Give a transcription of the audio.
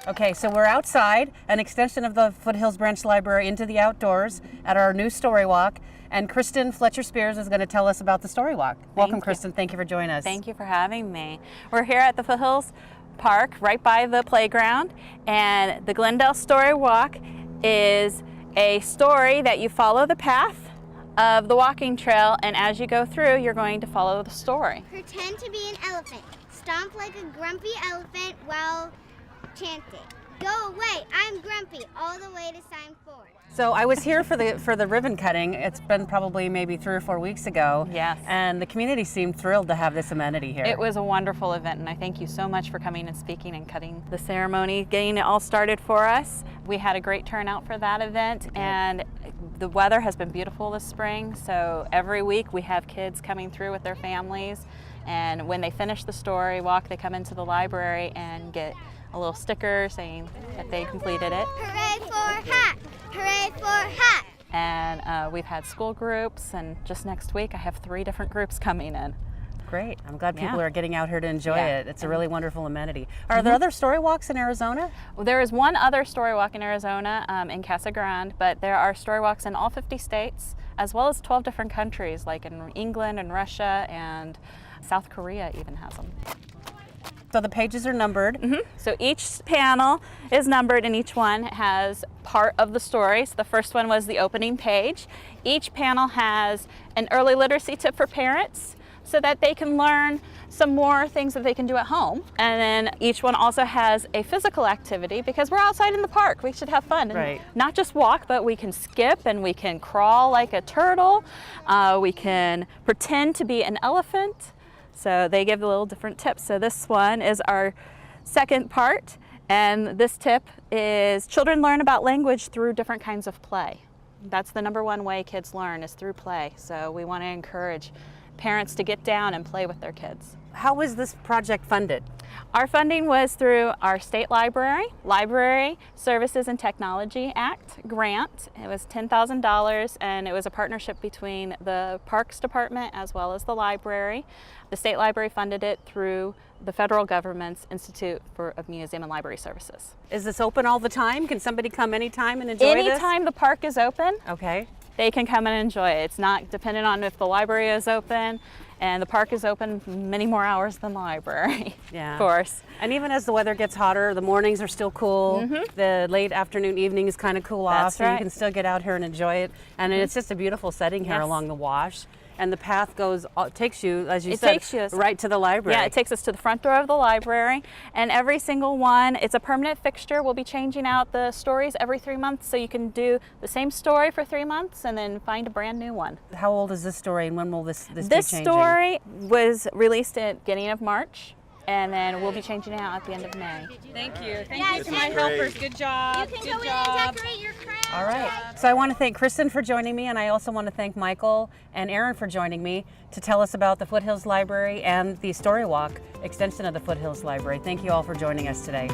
Okay, so we're outside, an extension of the Foothills Branch Library into the outdoors at our new StoryWalk. And Kristen Fletcher-Spears is going to tell us about the StoryWalk. Welcome, Kristen. Thank you for joining us. Thank you for having me. We're here at the Foothills Park, right by the playground, and the Glendale StoryWalk is a story that you follow the path of the walking trail, and as you go through, you're going to follow the story. Pretend to be an elephant. Stomp like a grumpy elephant while chanting, "Go away, I'm grumpy," all the way to sign 4. So I was here for the ribbon cutting. It's been probably maybe 3 or 4 weeks ago. Yes. And the community seemed thrilled to have this amenity here. It was a wonderful event, and I thank you so much for coming and speaking and cutting the ceremony, getting it all started for us. We had a great turnout for that event, and the weather has been beautiful this spring, so every week we have kids coming through with their families, and when they finish the story walk, they come into the library and get a little sticker saying that they completed it. Hooray for hat! Hooray for hat! And we've had school groups, and just next week I have 3 different groups coming in. Great. I'm glad people are getting out here to enjoy it. It's a really wonderful amenity. Are there other story walks in Arizona? Well, there is one other story walk in Arizona, in Casa Grande, but there are story walks in all 50 states, as well as 12 different countries, like in England and Russia, and South Korea even has them. So the pages are numbered. So each panel is numbered, and each one has part of the story. So the first one was the opening page. Each panel has an early literacy tip for parents so that they can learn some more things that they can do at home. And then each one also has a physical activity, because we're outside in the park. We should have fun. Right. And not just walk, but we can skip and we can crawl like a turtle. We can pretend to be an elephant. So they give a little different tips. So this one is our second part, and this tip is children learn about language through different kinds of play. That's the #1 way kids learn, is through play. So we want to encourage parents to get down and play with their kids. How was this project funded? Our funding was through our state Library Services and Technology Act grant. It was $10,000, and it was a partnership between the Parks Department as well as the library. The state library funded it through the federal government's Institute of Museum and Library Services. Is this open all the time? Can somebody come anytime and enjoy this? Anytime the park is open, Okay. they can come and enjoy it. It's not dependent on if the library is open, and the park is open many more hours than the library, of course. And even as the weather gets hotter, the mornings are still cool. The late afternoon, evening is kind of cool off, so you can still get out here and enjoy it. And it's just a beautiful setting here along the wash. And the path takes you, as you said, right to the library. Yeah, it takes us to the front door of the library, and every single one, it's a permanent fixture. We'll be changing out the stories every 3 months, so you can do the same story for 3 months and then find a brand new one. How old is this story, and when will this be changing? This story was released at the beginning of March, and then we'll be changing it out at the end of May. Thank you. Thank you to my helpers. Good job. You can go in and decorate your craft. All right. So I want to thank Kristen for joining me, and I also want to thank Michael and Aaron for joining me to tell us about the Foothills Library and the StoryWalk extension of the Foothills Library. Thank you all for joining us today.